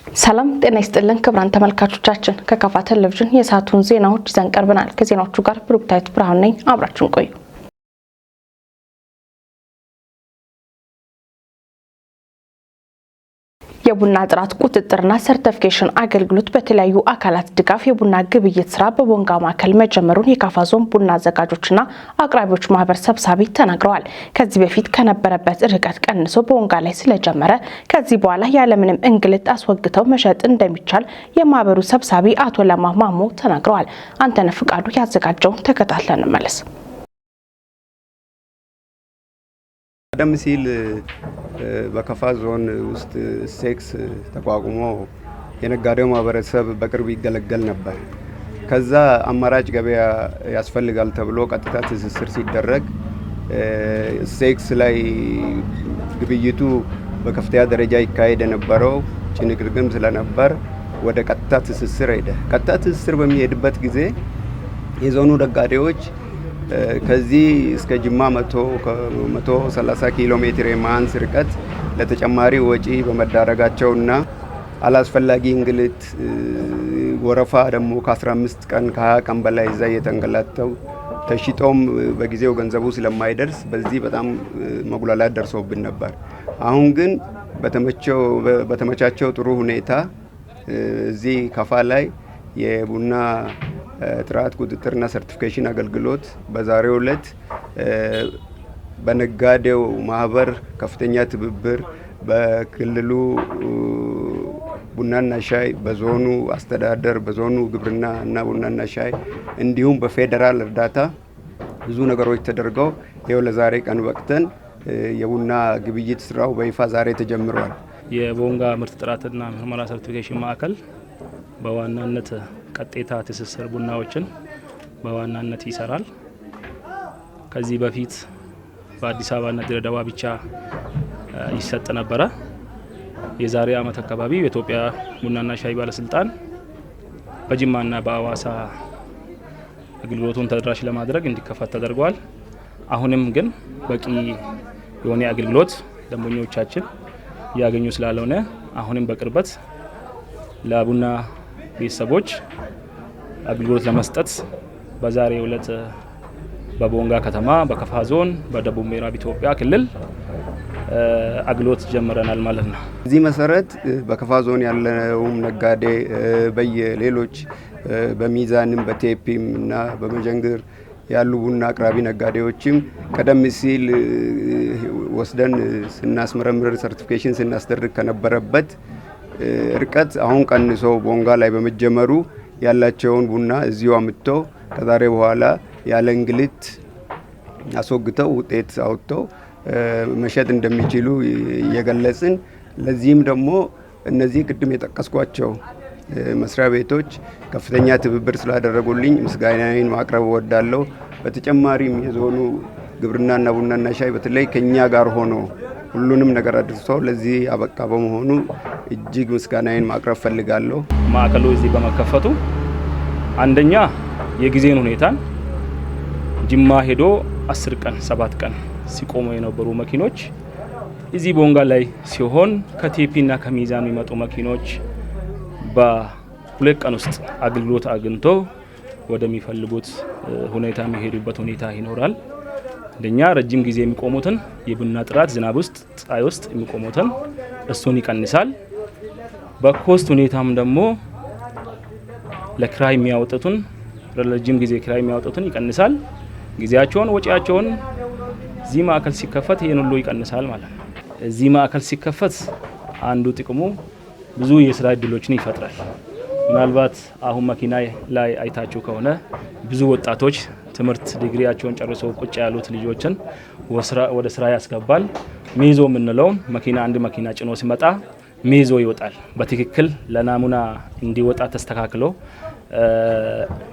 ሰላም ጤና ይስጥልን ክብራን ተመልካቾቻችን ከካፋ ቴሌቪዥን የሰዓቱን ዜናዎች ይዘን ቀርበናል። ከዜናዎቹ ጋር ብሩክታይት ብርሃኑ ነኝ። አብራችሁን ቆዩ። የቡና ጥራት ቁጥጥርና ሰርቲፊኬሽን አገልግሎት በተለያዩ አካላት ድጋፍ የቡና ግብይት ስራ በቦንጋ ማዕከል መጀመሩን የካፋ ዞን ቡና አዘጋጆችና አቅራቢዎች ማህበር ሰብሳቢ ተናግረዋል። ከዚህ በፊት ከነበረበት ርቀት ቀንሶ በቦንጋ ላይ ስለጀመረ ከዚህ በኋላ ያለምንም እንግልት አስወግተው መሸጥ እንደሚቻል የማህበሩ ሰብሳቢ አቶ ለማ ማሞ ተናግረዋል። አንተነህ ፍቃዱ ያዘጋጀውን ተከታትለን እንመለስ። ቀደም ሲል በካፋ ዞን ውስጥ ሴክስ ተቋቁሞ የነጋዴው ማህበረሰብ በቅርብ ይገለገል ነበር። ከዛ አማራጭ ገበያ ያስፈልጋል ተብሎ ቀጥታ ትስስር ሲደረግ ሴክስ ላይ ግብይቱ በከፍተኛ ደረጃ ይካሄድ የነበረው ጭንቅርቅም ስለነበር ወደ ቀጥታ ትስስር ሄደ። ቀጥታ ትስስር በሚሄድበት ጊዜ የዞኑ ነጋዴዎች ከዚህ እስከ ጅማ 130 ኪሎ ሜትር የማንስ ርቀት ለተጨማሪ ወጪ በመዳረጋቸውና አላስፈላጊ እንግልት ወረፋ ደግሞ ከ15 ቀን ከ20 ቀን በላይ እዛ የተንገላተው ተሽጦም በጊዜው ገንዘቡ ስለማይደርስ በዚህ በጣም መጉላላት ደርሶብን ነበር። አሁን ግን በተመቻቸው ጥሩ ሁኔታ እዚህ ካፋ ላይ የቡና ጥራት ቁጥጥርና ሰርቲፊኬሽን አገልግሎት በዛሬው ዕለት በነጋዴው ማህበር ከፍተኛ ትብብር በክልሉ ቡናና ሻይ በዞኑ አስተዳደር በዞኑ ግብርና እና ቡናና ሻይ እንዲሁም በፌደራል እርዳታ ብዙ ነገሮች ተደርገው ይኸው ለዛሬ ቀን ወቅተን የቡና ግብይት ስራው በይፋ ዛሬ ተጀምሯል። የቦንጋ ምርት ጥራትና ምርመራ ሰርቲፊኬሽን ማዕከል በዋናነት ቀጥታ ትስስር ቡናዎችን በዋናነት ይሰራል። ከዚህ በፊት በአዲስ አበባና ድሬዳዋ ብቻ ይሰጥ ነበረ። የዛሬ ዓመት አካባቢ የኢትዮጵያ ቡናና ሻይ ባለስልጣን በጅማና በአዋሳ አገልግሎቱን ተደራሽ ለማድረግ እንዲከፈት ተደርጓል። አሁንም ግን በቂ የሆነ አገልግሎት ደንበኞቻችን ያገኙ ስላልሆነ አሁንም በቅርበት ለቡና ቤተሰቦች አገልግሎት ለመስጠት በዛሬው ዕለት በቦንጋ ከተማ በካፋ ዞን በደቡብ ምዕራብ ኢትዮጵያ ክልል አገልግሎት ጀምረናል ማለት ነው። እዚህ መሰረት በካፋ ዞን ያለውም ነጋዴ በየሌሎች በሚዛንም በቴፒም እና በመጀንግር ያሉ ቡና አቅራቢ ነጋዴዎችም ቀደም ሲል ወስደን ስናስመረምር ሰርቲፊኬሽን ስናስደርግ ከነበረበት ርቀት አሁን ቀንሶ ቦንጋ ላይ በመጀመሩ ያላቸውን ቡና እዚሁ አምጥተው ከዛሬ በኋላ ያለ እንግልት አስወግተው ውጤት አውጥተው መሸጥ እንደሚችሉ እየገለጽን ለዚህም ደግሞ እነዚህ ቅድም የጠቀስኳቸው መስሪያ ቤቶች ከፍተኛ ትብብር ስላደረጉልኝ ምስጋናዬን ማቅረብ እወዳለሁ። በተጨማሪም የዞኑ ግብርናና ቡናና ሻይ በተለይ ከኛ ጋር ሆኖ ሁሉንም ነገር አድርሶ ለዚህ አበቃ በመሆኑ እጅግ ምስጋናዬን ማቅረብ ፈልጋለሁ። ማዕከሉ እዚህ በመከፈቱ አንደኛ የጊዜን ሁኔታን ጅማ ሄዶ 10 ቀን 7 ቀን ሲቆሙ የነበሩ መኪኖች እዚህ ቦንጋ ላይ ሲሆን ከቴፒና ከሚዛን የሚመጡ መኪኖች በሁለት ቀን ውስጥ አገልግሎት አግኝቶ ወደሚፈልጉት ሁኔታ የሚሄዱበት ሁኔታ ይኖራል። አንደኛ ረጅም ጊዜ የሚቆሙትን የቡና ጥራት ዝናብ ውስጥ ፀሐይ ውስጥ የሚቆሙትን እሱን ይቀንሳል። በኮስት ሁኔታም ደግሞ ለክራይ የሚያወጡትን ረጅም ጊዜ ክራይ የሚያወጡትን ይቀንሳል። ጊዜያቸውን ወጪያቸውን እዚህ ማዕከል ሲከፈት ይሄን ሁሉ ይቀንሳል ማለት ነው። እዚህ ማዕከል ሲከፈት አንዱ ጥቅሙ ብዙ የስራ እድሎችን ይፈጥራል። ምናልባት አሁን መኪና ላይ አይታችሁ ከሆነ ብዙ ወጣቶች ትምህርት ዲግሪያቸውን ጨርሰው ቁጭ ያሉት ልጆችን ወደ ስራ ያስገባል። ሜዞ የምንለውን መኪና አንድ መኪና ጭኖ ሲመጣ ሜዞ ይወጣል። በትክክል ለናሙና እንዲወጣ ተስተካክሎ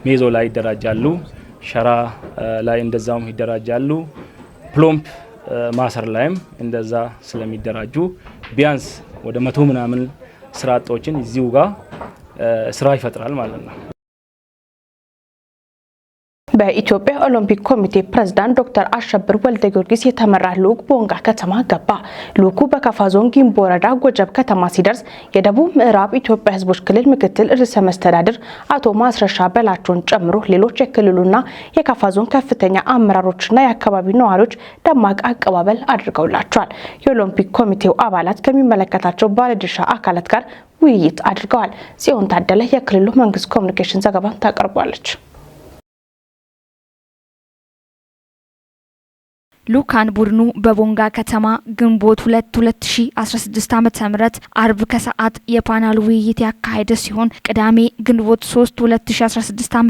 ሜዞ ላይ ይደራጃሉ። ሸራ ላይ እንደዛውም ይደራጃሉ። ፕሎምፕ ማሰር ላይም እንደዛ ስለሚደራጁ ቢያንስ ወደ 100 ምናምን ስራ አጦችን እዚሁ ጋር ስራ ይፈጥራል ማለት ነው። በኢትዮጵያ ኦሎምፒክ ኮሚቴ ፕሬዝዳንት ዶክተር አሸብር ወልደ ጊዮርጊስ የተመራ ልዑክ ቦንጋ ከተማ ገባ። ልዑኩ በካፋ ዞን ጊምቦ ወረዳ ጎጀብ ከተማ ሲደርስ የደቡብ ምዕራብ ኢትዮጵያ ሕዝቦች ክልል ምክትል ርዕሰ መስተዳድር አቶ ማስረሻ በላቸውን ጨምሮ ሌሎች የክልሉና የካፋ ዞን ከፍተኛ አመራሮችና የአካባቢው ነዋሪዎች ደማቅ አቀባበል አድርገውላቸዋል። የኦሎምፒክ ኮሚቴው አባላት ከሚመለከታቸው ባለድርሻ አካላት ጋር ውይይት አድርገዋል። ጽዮን ታደለ የክልሉ መንግስት ኮሚኒኬሽን ዘገባን ታቀርባለች። ልኡካን ቡድኑ በቦንጋ ከተማ ግንቦት 2 2016 ዓ.ም አርብ ከሰዓት የፓናል ውይይት ያካሄደ ሲሆን ቅዳሜ ግንቦት 3 2016 ዓ.ም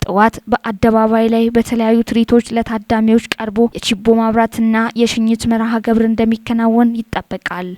ጠዋት በአደባባይ ላይ በተለያዩ ትርኢቶች ለታዳሚዎች ቀርቦ የቺቦ ማብራትና የሽኝት መርሃ ግብር እንደሚከናወን ይጠበቃል።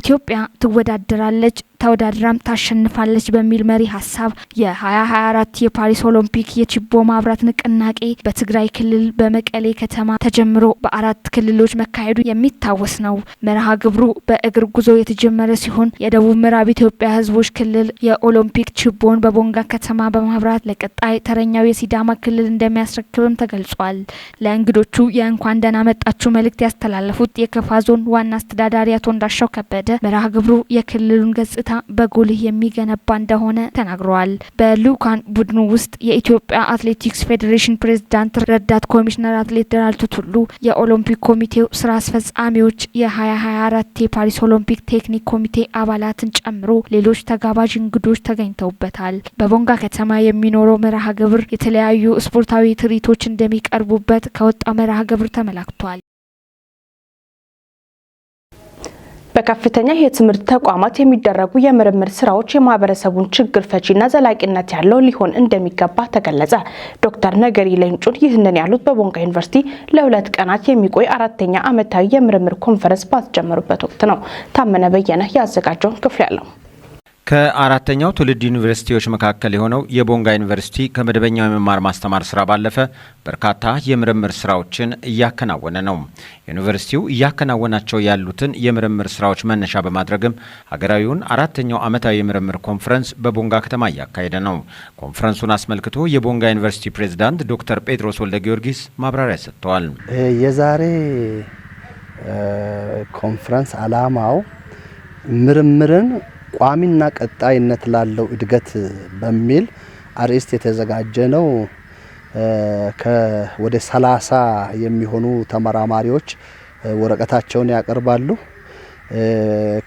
ኢትዮጵያ ትወዳደራለች ተወዳድራም ታሸንፋለች በሚል መሪ ሀሳብ የ2024 የፓሪስ ኦሎምፒክ የቺቦ ማብራት ንቅናቄ በትግራይ ክልል በመቀሌ ከተማ ተጀምሮ በአራት ክልሎች መካሄዱ የሚታወስ ነው። መርሃ ግብሩ በእግር ጉዞ የተጀመረ ሲሆን የደቡብ ምዕራብ ኢትዮጵያ ሕዝቦች ክልል የኦሎምፒክ ቺቦን በቦንጋ ከተማ በማብራት ለቀጣይ ተረኛው የሲዳማ ክልል እንደሚያስረክብም ተገልጿል። ለእንግዶቹ የእንኳን ደህና መጣችሁ መልእክት ያስተላለፉት የከፋ ዞን ዋና አስተዳዳሪ አቶ እንዳሻው ከበደ መርሃ ግብሩ የክልሉን ገጽታ በጎልህ የሚገነባ እንደሆነ ተናግረዋል። በልኡካን ቡድኑ ውስጥ የኢትዮጵያ አትሌቲክስ ፌዴሬሽን ፕሬዝዳንት ረዳት ኮሚሽነር አትሌት ደራርቱ ቱሉ፣ የኦሎምፒክ ኮሚቴው ስራ አስፈጻሚዎች፣ የ2024 የፓሪስ ኦሎምፒክ ቴክኒክ ኮሚቴ አባላትን ጨምሮ ሌሎች ተጋባዥ እንግዶች ተገኝተውበታል። በቦንጋ ከተማ የሚኖረው መርሃ ግብር የተለያዩ ስፖርታዊ ትርኢቶች እንደሚቀርቡበት ከወጣው መርሃ ግብር ተመላክቷል። በከፍተኛ የትምህርት ተቋማት የሚደረጉ የምርምር ስራዎች የማህበረሰቡን ችግር ፈቺና ዘላቂነት ያለው ሊሆን እንደሚገባ ተገለጸ። ዶክተር ነገሪ ሌንጮን ይህንን ያሉት በቦንጋ ዩኒቨርሲቲ ለ2 ቀናት የሚቆይ 4ኛ ዓመታዊ የምርምር ኮንፈረንስ ባስጀመሩበት ወቅት ነው። ታመነ በየነ ያዘጋጀውን ክፍል ያለው ከአራተኛው ትውልድ ዩኒቨርሲቲዎች መካከል የሆነው የቦንጋ ዩኒቨርሲቲ ከመደበኛው የመማር ማስተማር ስራ ባለፈ በርካታ የምርምር ስራዎችን እያከናወነ ነው። ዩኒቨርሲቲው እያከናወናቸው ያሉትን የምርምር ስራዎች መነሻ በማድረግም ሀገራዊውን 4ኛው ዓመታዊ የምርምር ኮንፈረንስ በቦንጋ ከተማ እያካሄደ ነው። ኮንፈረንሱን አስመልክቶ የቦንጋ ዩኒቨርሲቲ ፕሬዝዳንት ዶክተር ጴጥሮስ ወልደ ጊዮርጊስ ማብራሪያ ሰጥተዋል። የዛሬ ኮንፈረንስ ዓላማው ምርምርን ቋሚና ቀጣይነት ላለው እድገት በሚል አርዕስት የተዘጋጀ ነው። ወደ 30 የሚሆኑ ተመራማሪዎች ወረቀታቸውን ያቀርባሉ።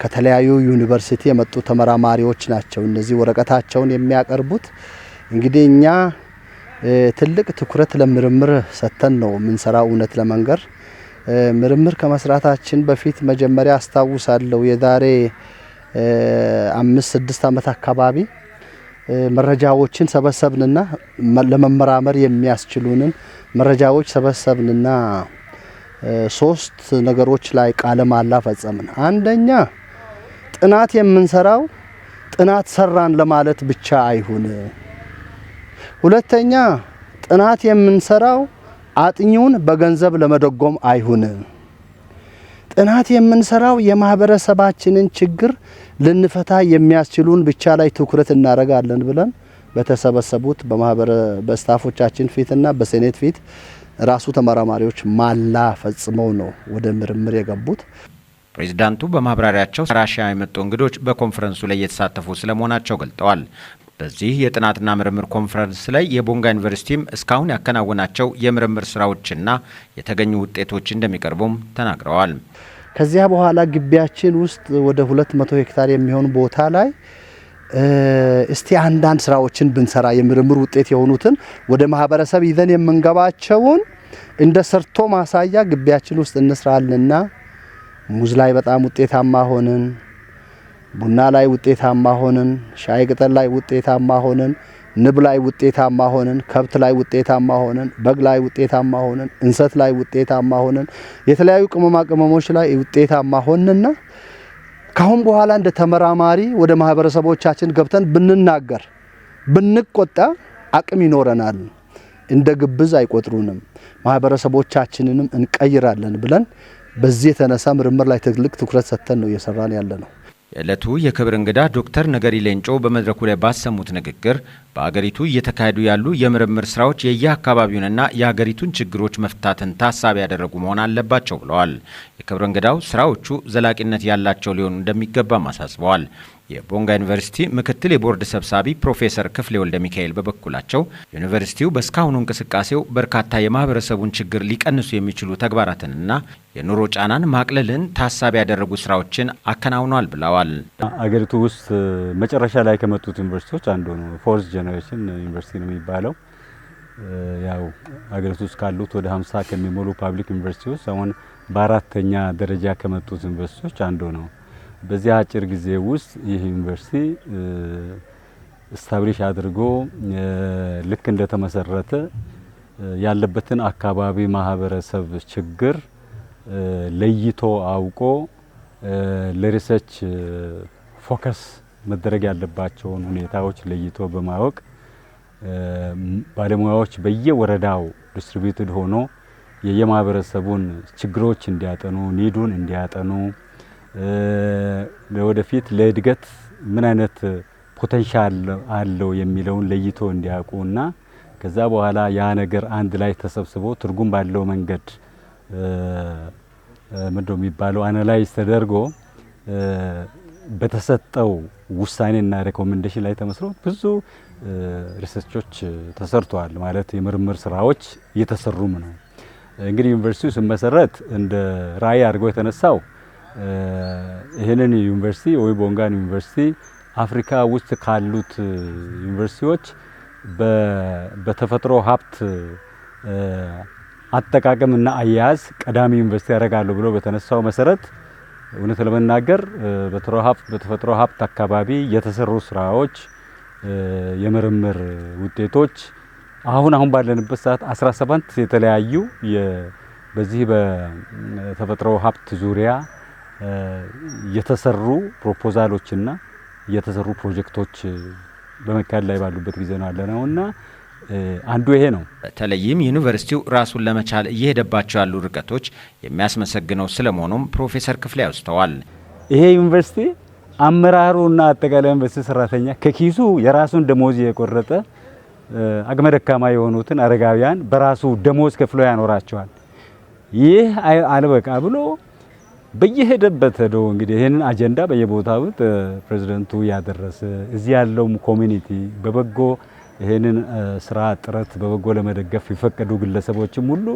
ከተለያዩ ዩኒቨርሲቲ የመጡ ተመራማሪዎች ናቸው እነዚህ ወረቀታቸውን የሚያቀርቡት። እንግዲህ እኛ ትልቅ ትኩረት ለምርምር ሰጥተን ነው የምንሰራው። እውነት ለመንገር ምርምር ከመስራታችን በፊት መጀመሪያ አስታውሳለሁ የዛሬ 5-6 ዓመት አካባቢ መረጃዎችን ሰበሰብንና ለመመራመር የሚያስችሉንን መረጃዎች ሰበሰብንና 3 ነገሮች ላይ ቃለ መሃላ ፈጸምን። አንደኛ ጥናት የምንሰራው ጥናት ሰራን ለማለት ብቻ አይሁን። ሁለተኛ ጥናት የምንሰራው አጥኚውን በገንዘብ ለመደጎም አይሁን። ጥናት የምንሰራው የማህበረሰባችንን ችግር ልንፈታ የሚያስችሉን ብቻ ላይ ትኩረት እናደርጋለን ብለን በተሰበሰቡት በስታፎቻችን ፊትና በሴኔት ፊት ራሱ ተመራማሪዎች ማላ ፈጽመው ነው ወደ ምርምር የገቡት። ፕሬዝዳንቱ በማብራሪያቸው ከራሺያ የመጡ እንግዶች በኮንፈረንሱ ላይ የተሳተፉ ስለመሆናቸው ገልጠዋል። በዚህ የጥናትና ምርምር ኮንፈረንስ ላይ የቦንጋ ዩኒቨርሲቲም እስካሁን ያከናወናቸው የምርምር ስራዎችና የተገኙ ውጤቶች እንደሚቀርቡም ተናግረዋል። ከዚያ በኋላ ግቢያችን ውስጥ ወደ 200 ሄክታር የሚሆን ቦታ ላይ እስቲ አንዳንድ ስራዎችን ብንሰራ የምርምር ውጤት የሆኑትን ወደ ማህበረሰብ ይዘን የምንገባቸውን እንደ ሰርቶ ማሳያ ግቢያችን ውስጥ እንስራልና ሙዝ ላይ በጣም ውጤታማ ሆነን፣ ቡና ላይ ውጤታማ ሆነን፣ ሻይ ቅጠል ላይ ውጤታማ ሆነን፣ ንብ ላይ ውጤታማ ሆነን፣ ከብት ላይ ውጤታማ ሆነን፣ በግ ላይ ውጤታማ ሆነን፣ እንሰት ላይ ውጤታማ ሆነን፣ የተለያዩ ቅመማ ቅመሞች ላይ ውጤታማ ሆነንና ካሁን በኋላ እንደ ተመራማሪ ወደ ማህበረሰቦቻችን ገብተን ብንናገር ብንቆጣ አቅም ይኖረናል። እንደ ግብዝ አይቆጥሩንም። ማህበረሰቦቻችንንም እንቀይራለን ብለን በዚህ የተነሳ ምርምር ላይ ትልቅ ትኩረት ሰጥተን ነው እየሰራን ያለነው። የዕለቱ የክብር እንግዳ ዶክተር ነገሪ ሌንጮ በመድረኩ ላይ ባሰሙት ንግግር በአገሪቱ እየተካሄዱ ያሉ የምርምር ስራዎች የየአካባቢውንና የሀገሪቱን ችግሮች መፍታትን ታሳቢ ያደረጉ መሆን አለባቸው ብለዋል። የክብረ እንግዳው ስራዎቹ ዘላቂነት ያላቸው ሊሆኑ እንደሚገባም አሳስበዋል። የቦንጋ ዩኒቨርሲቲ ምክትል የቦርድ ሰብሳቢ ፕሮፌሰር ክፍሌ ወልደ ሚካኤል በበኩላቸው ዩኒቨርሲቲው በስካሁኑ እንቅስቃሴው በርካታ የማህበረሰቡን ችግር ሊቀንሱ የሚችሉ ተግባራትንና የኑሮ ጫናን ማቅለልን ታሳቢ ያደረጉ ስራዎችን አከናውኗል ብለዋል። አገሪቱ ውስጥ መጨረሻ ላይ ከመጡት ዩኒቨርሲቲዎች አንዱ ነው። ፎርዝ ጄኔሬሽን ዩኒቨርሲቲ ነው የሚባለው። ያው አገሪቱ ውስጥ ካሉት ወደ 50 ከሚሞሉ ፓብሊክ ዩኒቨርሲቲዎች አሁን በአራተኛ ደረጃ ከመጡት ዩኒቨርሲቲዎች አንዱ ነው። በዚህ አጭር ጊዜ ውስጥ ይህ ዩኒቨርሲቲ ስታብሊሽ አድርጎ ልክ እንደተመሰረተ ያለበትን አካባቢ ማህበረሰብ ችግር ለይቶ አውቆ ለሪሰርች ፎከስ መደረግ ያለባቸውን ሁኔታዎች ለይቶ በማወቅ ባለሙያዎች በየወረዳው ዲስትሪቢዩትድ ሆኖ የየማህበረሰቡን ችግሮች እንዲያጠኑ ኒዱን እንዲያጠኑ ለወደፊት ለእድገት ምን አይነት ፖቴንሻል አለው የሚለውን ለይቶ እንዲያውቁና ከዛ በኋላ ያ ነገር አንድ ላይ ተሰብስቦ ትርጉም ባለው መንገድ ምንድነው የሚባለው አናላይዝ ተደርጎ በተሰጠው ውሳኔና ሬኮሜንዴሽን ላይ ተመስርቶ ብዙ ሪሰርቾች ተሰርተዋል። ማለት የምርምር ስራዎች እየተሰሩም ነው። እንግዲህ ዩኒቨርሲቲው ሲመሰረት እንደ ራዕይ አድርጎ የተነሳው ይሄንን ዩኒቨርሲቲ ወይ ቦንጋን ዩኒቨርሲቲ አፍሪካ ውስጥ ካሉት ዩኒቨርሲቲዎች በተፈጥሮ ሀብት አጠቃቀምና አያያዝ ቀዳሚ ዩኒቨርሲቲ ያደርጋለሁ ብሎ በተነሳው መሰረት እውነት ለመናገር በተፈጥሮ ሀብት አካባቢ የተሰሩ ስራዎች የምርምር ውጤቶች አሁን ባለንበት ሰዓት 17 የተለያዩ በዚህ በተፈጥሮ ሀብት ዙሪያ የተሰሩ ፕሮፖዛሎችና የተሰሩ ፕሮጀክቶች በመካሄድ ላይ ባሉበት ጊዜ ነው ያለነውና አንዱ ይሄ ነው። በተለይም ዩኒቨርሲቲው ራሱን ለመቻል እየሄደባቸው ያሉ ርቀቶች የሚያስመሰግነው ስለመሆኑም ፕሮፌሰር ክፍሌ አውስተዋል። ይሄ ዩኒቨርሲቲ አመራሩና አጠቃላይ ዩኒቨርሲቲ ሰራተኛ ከኪሱ የራሱን ደሞዝ የቆረጠ አቅመ ደካማ የሆኑትን አረጋውያን በራሱ ደሞዝ ከፍሎ ያኖራቸዋል። ይህ አልበቃ ብሎ በየሄደበት ሄዶ እንግዲህ ይሄንን አጀንዳ በየቦታው ፕሬዝዳንቱ ያደረሰ እዚህ ያለው ኮሚኒቲ በበጎ ይሄንን ስራ ጥረት በበጎ ለመደገፍ የፈቀዱ ግለሰቦችም ሁሉ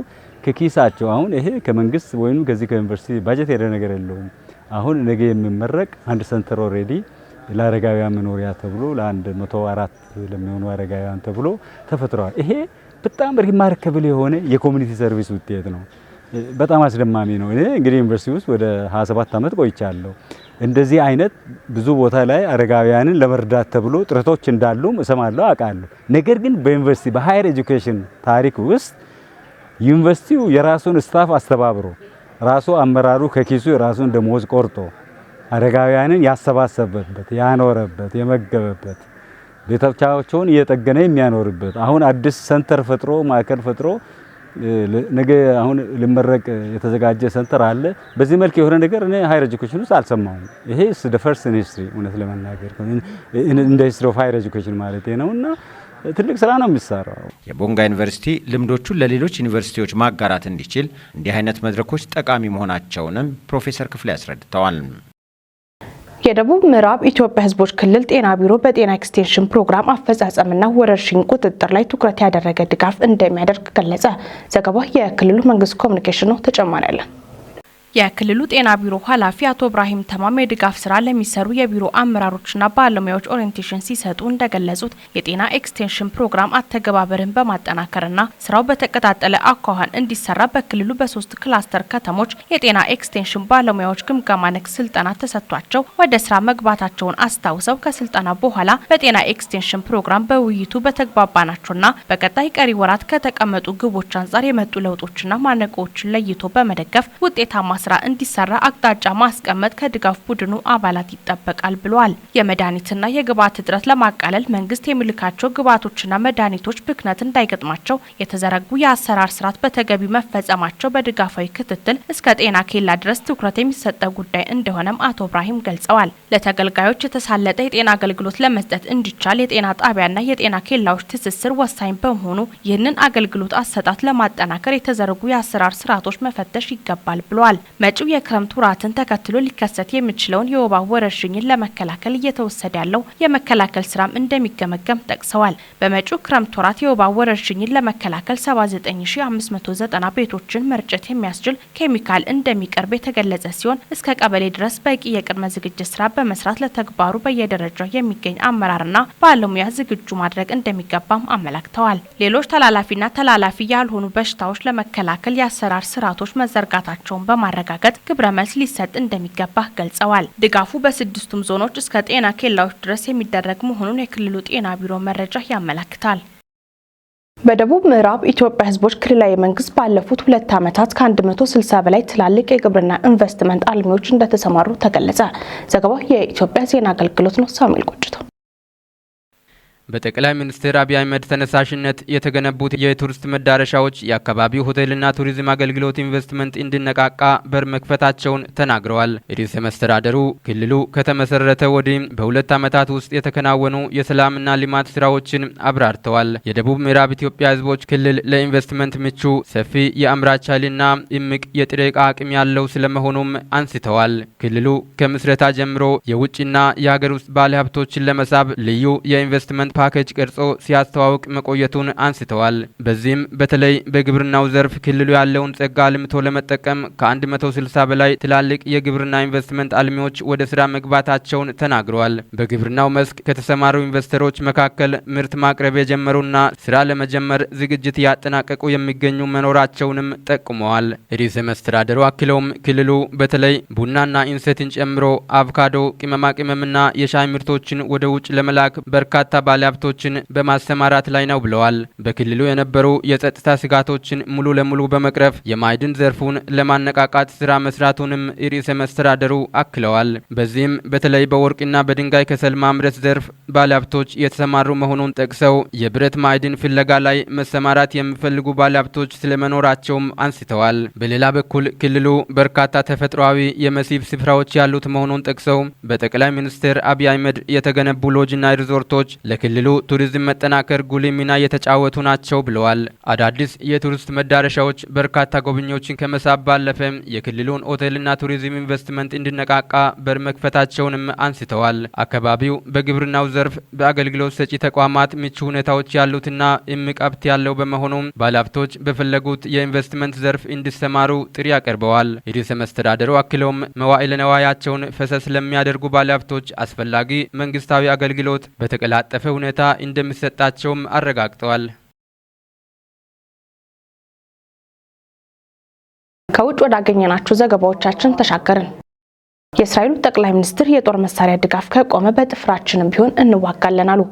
ከኪሳቸው አሁን ይሄ ከመንግስት ወይም ከዚህ ከዩኒቨርሲቲ ባጀት ሄደ ነገር የለውም። አሁን ነገ የሚመረቅ አንድ ሰንተር ኦሬዲ ለአረጋውያን መኖሪያ ተብሎ ለ104 ለሚሆኑ አረጋውያን ተብሎ ተፈጥሯል። ይሄ በጣም ሪማርካብል የሆነ የኮሚኒቲ ሰርቪስ ውጤት ነው። በጣም አስደማሚ ነው። እኔ እንግዲህ ዩኒቨርሲቲ ውስጥ ወደ 27 ዓመት ቆይቻለሁ። እንደዚህ አይነት ብዙ ቦታ ላይ አረጋውያንን ለመርዳት ተብሎ ጥረቶች እንዳሉም እሰማለሁ፣ አውቃለሁ። ነገር ግን በዩኒቨርሲቲ በሃየር ኤጁኬሽን ታሪክ ውስጥ ዩኒቨርሲቲው የራሱን ስታፍ አስተባብሮ ራሱ አመራሩ ከኪሱ የራሱን ደሞዝ ቆርጦ አረጋውያንን ያሰባሰበበት፣ ያኖረበት፣ የመገበበት፣ ቤተሰቦቻቸውን እየጠገነ የሚያኖርበት አሁን አዲስ ሰንተር ፈጥሮ ማዕከል ፈጥሮ ነገ አሁን ሊመረቅ የተዘጋጀ ሰንተር አለ። በዚህ መልክ የሆነ ነገር እኔ ሃየር ኤጁኬሽን ውስጥ አልሰማሁም። ይሄ the first in history እውነት ለመናገር እንደ history of higher education ማለት ነውና ትልቅ ስራ ነው የሚሰራው። የቦንጋ ዩኒቨርሲቲ ልምዶቹን ለሌሎች ዩኒቨርሲቲዎች ማጋራት እንዲችል እንዲህ አይነት መድረኮች ጠቃሚ መሆናቸውንም ፕሮፌሰር ክፍሌ ያስረድተዋል። የደቡብ ምዕራብ ኢትዮጵያ ሕዝቦች ክልል ጤና ቢሮ በጤና ኤክስቴንሽን ፕሮግራም አፈጻጸምና ወረርሽኝ ቁጥጥር ላይ ትኩረት ያደረገ ድጋፍ እንደሚያደርግ ገለጸ። ዘገባው የክልሉ መንግስት ኮሚኒኬሽን ነው። ተጨማሪ አለ። የክልሉ ጤና ቢሮ ኃላፊ አቶ ኢብራሂም ተማም የድጋፍ ስራ ለሚሰሩ የቢሮ አመራሮችና ባለሙያዎች ኦሪየንቴሽን ሲሰጡ እንደገለጹት የጤና ኤክስቴንሽን ፕሮግራም አተገባበርን በማጠናከርና ስራው በተቀጣጠለ አኳኋን እንዲሰራ በክልሉ በ3 ክላስተር ከተሞች የጤና ኤክስቴንሽን ባለሙያዎች ግምገማ ነክ ስልጠና ተሰጥቷቸው ወደ ስራ መግባታቸውን አስታውሰው ከስልጠና በኋላ በጤና ኤክስቴንሽን ፕሮግራም በውይይቱ በተግባባናቸውና በቀጣይ ቀሪ ወራት ከተቀመጡ ግቦች አንጻር የመጡ ለውጦችና ማነቆዎችን ለይቶ በመደገፍ ውጤታማ ስራ እንዲሰራ አቅጣጫ ማስቀመጥ ከድጋፍ ቡድኑ አባላት ይጠበቃል ብለዋል። የመድኃኒትና የግብዓት እጥረት ለማቃለል መንግስት የሚልካቸው ግብዓቶችና መድኃኒቶች ብክነት እንዳይገጥማቸው የተዘረጉ የአሰራር ስርዓት በተገቢ መፈጸማቸው በድጋፋዊ ክትትል እስከ ጤና ኬላ ድረስ ትኩረት የሚሰጠው ጉዳይ እንደሆነም አቶ ኢብራሂም ገልጸዋል። ለተገልጋዮች የተሳለጠ የጤና አገልግሎት ለመስጠት እንዲቻል የጤና ጣቢያና የጤና ኬላዎች ትስስር ወሳኝ በመሆኑ ይህንን አገልግሎት አሰጣጥ ለማጠናከር የተዘረጉ የአሰራር ስርዓቶች መፈተሽ ይገባል ብለዋል። መጪው የክረምት ወራትን ተከትሎ ሊከሰት የሚችለውን የወባ ወረርሽኝን ለመከላከል እየተወሰደ ያለው የመከላከል ስራም እንደሚገመገም ጠቅሰዋል። በመጪው ክረምት ወራት የወባ ወረርሽኝን ለመከላከል 79590 ቤቶችን መርጨት የሚያስችል ኬሚካል እንደሚቀርብ የተገለጸ ሲሆን እስከ ቀበሌ ድረስ በቂ የቅድመ ዝግጅት ስራ በመስራት ለተግባሩ በየደረጃው የሚገኝ አመራርና ባለሙያ ዝግጁ ማድረግ እንደሚገባም አመላክተዋል። ሌሎች ተላላፊና ተላላፊ ያልሆኑ በሽታዎች ለመከላከል የአሰራር ስርዓቶች መዘርጋታቸውን በማረጋገጥ ግብረ መልስ ሊሰጥ እንደሚገባ ገልጸዋል። ድጋፉ በስድስቱም ዞኖች እስከ ጤና ኬላዎች ድረስ የሚደረግ መሆኑን የክልሉ ጤና ቢሮ መረጃ ያመለክታል። በደቡብ ምዕራብ ኢትዮጵያ ህዝቦች ክልላዊ መንግስት ባለፉት 2 ዓመታት ከ160 በላይ ትላልቅ የግብርና ኢንቨስትመንት አልሚዎች እንደተሰማሩ ተገለጸ። ዘገባው የኢትዮጵያ ዜና አገልግሎት ነው። ሳሙኤል ቆጭቶ በጠቅላይ ሚኒስትር አብይ አህመድ ተነሳሽነት የተገነቡት የቱሪስት መዳረሻዎች የአካባቢው ሆቴልና ቱሪዝም አገልግሎት ኢንቨስትመንት እንዲነቃቃ በር መክፈታቸውን ተናግረዋል። ርዕሰ መስተዳድሩ ክልሉ ከተመሰረተ ወዲህ በ2 ዓመታት ውስጥ የተከናወኑ የሰላምና ልማት ስራዎችን አብራርተዋል። የደቡብ ምዕራብ ኢትዮጵያ ህዝቦች ክልል ለኢንቨስትመንት ምቹ ሰፊ የአምራች ኃይልና እምቅ የጥሬ ዕቃ አቅም ያለው ስለመሆኑም አንስተዋል። ክልሉ ከምስረታ ጀምሮ የውጭና የሀገር ውስጥ ባለሀብቶችን ለመሳብ ልዩ የኢንቨስትመንት ፓኬጅ ቀርጾ ሲያስተዋውቅ መቆየቱን አንስተዋል። በዚህም በተለይ በግብርናው ዘርፍ ክልሉ ያለውን ጸጋ አልምቶ ለመጠቀም ከ160 በላይ ትላልቅ የግብርና ኢንቨስትመንት አልሚዎች ወደ ስራ መግባታቸውን ተናግረዋል። በግብርናው መስክ ከተሰማሩ ኢንቨስተሮች መካከል ምርት ማቅረብ የጀመሩና ስራ ለመጀመር ዝግጅት ያጠናቀቁ የሚገኙ መኖራቸውንም ጠቁመዋል። ርዕሰ መስተዳድሩ አክለውም ክልሉ በተለይ ቡናና ኢንሰትን ጨምሮ አቮካዶ፣ ቅመማ ቅመምና የሻይ ምርቶችን ወደ ውጭ ለመላክ በርካታ ባለሀብቶችን በማሰማራት ላይ ነው ብለዋል። በክልሉ የነበሩ የጸጥታ ስጋቶችን ሙሉ ለሙሉ በመቅረፍ የማዕድን ዘርፉን ለማነቃቃት ስራ መስራቱንም ርዕሰ መስተዳድሩ አክለዋል። በዚህም በተለይ በወርቅና በድንጋይ ከሰል ማምረት ዘርፍ ባለሀብቶች የተሰማሩ መሆኑን ጠቅሰው የብረት ማዕድን ፍለጋ ላይ መሰማራት የሚፈልጉ ባለሀብቶች ስለመኖራቸውም አንስተዋል። በሌላ በኩል ክልሉ በርካታ ተፈጥሯዊ የመስህብ ስፍራዎች ያሉት መሆኑን ጠቅሰው በጠቅላይ ሚኒስትር አብይ አህመድ የተገነቡ ሎጅና ሪዞርቶች ለክልሉ ቱሪዝም መጠናከር ጉልህ ሚና የተጫወቱ ናቸው ብለዋል። አዳዲስ የቱሪስት መዳረሻዎች በርካታ ጎብኚዎችን ከመሳብ ባለፈ የክልሉን ሆቴልና ቱሪዝም ኢንቨስትመንት እንዲነቃቃ በር መክፈታቸውንም አንስተዋል። አካባቢው በግብርናው ዘርፍ በአገልግሎት ሰጪ ተቋማት ምቹ ሁኔታዎች ያሉትና እምቅ ሀብት ያለው በመሆኑም ባለሀብቶች በፈለጉት የኢንቨስትመንት ዘርፍ እንዲሰማሩ ጥሪ አቅርበዋል። ርዕሰ መስተዳድሩ አክለውም መዋዕለ ንዋያቸውን ፈሰስ ለሚያደርጉ ባለሀብቶች አስፈላጊ መንግስታዊ አገልግሎት በተቀላጠፈ ሁኔታ እንደሚሰጣቸውም አረጋግጠዋል። ከውጭ ወዳገኘናቸው ዘገባዎቻችን ተሻገርን። የእስራኤሉ ጠቅላይ ሚኒስትር የጦር መሳሪያ ድጋፍ ከቆመ በጥፍራችንም ቢሆን እንዋጋለን አሉ።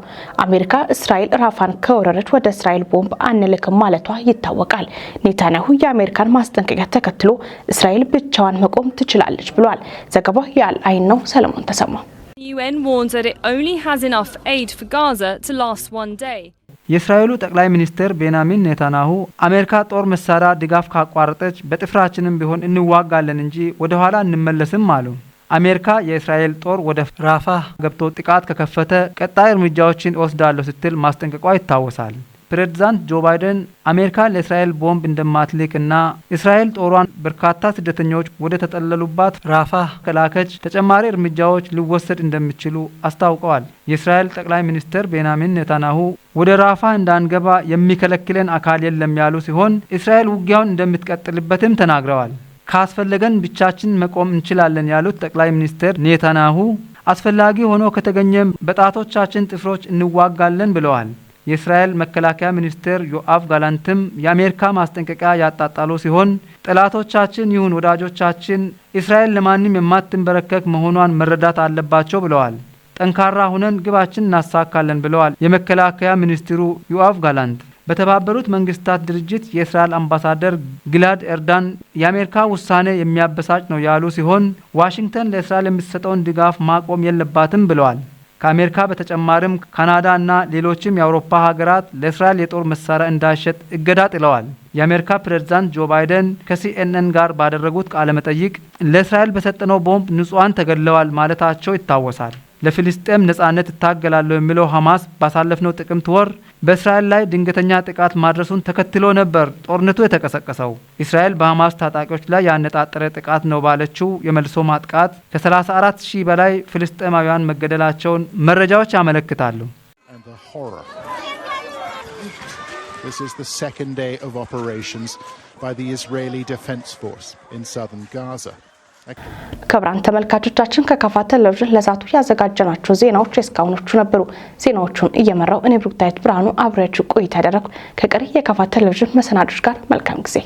አሜሪካ እስራኤል ራፋን ከወረረች ወደ እስራኤል ቦምብ አንልክም ማለቷ ይታወቃል። ኔታንያሁ የአሜሪካን ማስጠንቀቂያ ተከትሎ እስራኤል ብቻዋን መቆም ትችላለች ብሏል። ዘገባው የአልአይን ነው። ሰለሞን ተሰማ The UN warns that it only has enough aid for Gaza to last one day. የእስራኤሉ ጠቅላይ ሚኒስትር ቤንያሚን ኔታንያሁ አሜሪካ ጦር መሳሪያ ድጋፍ ካቋረጠች በጥፍራችንም ቢሆን እንዋጋለን እንጂ ወደ ኋላ እንመለስም አሉ። አሜሪካ የእስራኤል ጦር ወደ ራፋህ ገብቶ ጥቃት ከከፈተ ቀጣይ እርምጃዎችን ወስዳለሁ ስትል ማስጠንቀቋ ይታወሳል። ፕሬዝዳንት ጆ ባይደን አሜሪካ ለእስራኤል ቦምብ እንደማትልክና እስራኤል ጦሯን በርካታ ስደተኞች ወደ ተጠለሉባት ራፋህ ከላከች ተጨማሪ እርምጃዎች ሊወሰድ እንደሚችሉ አስታውቀዋል። የእስራኤል ጠቅላይ ሚኒስትር ቤንያሚን ኔታንያሁ ወደ ራፋህ እንዳንገባ የሚከለክለን አካል የለም ያሉ ሲሆን እስራኤል ውጊያውን እንደምትቀጥልበትም ተናግረዋል። ካስፈለገን ብቻችን መቆም እንችላለን ያሉት ጠቅላይ ሚኒስትር ኔታንያሁ አስፈላጊ ሆኖ ከተገኘም በጣቶቻችን ጥፍሮች እንዋጋለን ብለዋል። የእስራኤል መከላከያ ሚኒስትር ዮአፍ ጋላንትም የአሜሪካ ማስጠንቀቂያ ያጣጣሉ ሲሆን ጠላቶቻችን ይሁን ወዳጆቻችን እስራኤል ለማንም የማትንበረከክ መሆኗን መረዳት አለባቸው ብለዋል። ጠንካራ ሆነን ግባችን እናሳካለን ብለዋል የመከላከያ ሚኒስትሩ ዮአፍ ጋላንት። በተባበሩት መንግስታት ድርጅት የእስራኤል አምባሳደር ግላድ ኤርዳን የአሜሪካ ውሳኔ የሚያበሳጭ ነው ያሉ ሲሆን ዋሽንግተን ለእስራኤል የምትሰጠውን ድጋፍ ማቆም የለባትም ብለዋል። ከአሜሪካ በተጨማሪም ካናዳ እና ሌሎችም የአውሮፓ ሀገራት ለእስራኤል የጦር መሳሪያ እንዳይሸጥ እገዳ ጥለዋል። የአሜሪካ ፕሬዝዳንት ጆ ባይደን ከሲኤንኤን ጋር ባደረጉት ቃለ መጠይቅ ለእስራኤል በሰጠነው ቦምብ ንጹሃን ተገድለዋል ማለታቸው ይታወሳል። ለፍልስጤም ነጻነት እታገላለሁ የሚለው ሐማስ ባሳለፍነው ጥቅምት ወር በእስራኤል ላይ ድንገተኛ ጥቃት ማድረሱን ተከትሎ ነበር ጦርነቱ የተቀሰቀሰው። እስራኤል በሐማስ ታጣቂዎች ላይ ያነጣጠረ ጥቃት ነው ባለችው የመልሶ ማጥቃት ከ34,000 በላይ ፍልስጤማውያን መገደላቸውን መረጃዎች ያመለክታሉ። This is the second day of operations by the Israeli Defense Force in southern Gaza. ክቡራን ተመልካቾቻችን ከካፋ ቴሌቪዥን ለዛቱ ያዘጋጀናቸው ዜናዎች እስካሁኖቹ ነበሩ። ዜናዎቹን እየመራው እኔ ብሩክታይት ብርሃኑ አብሬያችሁ ቆይታ ያደረኩ ከቀሪ የካፋ ቴሌቪዥን መሰናዶች ጋር መልካም ጊዜ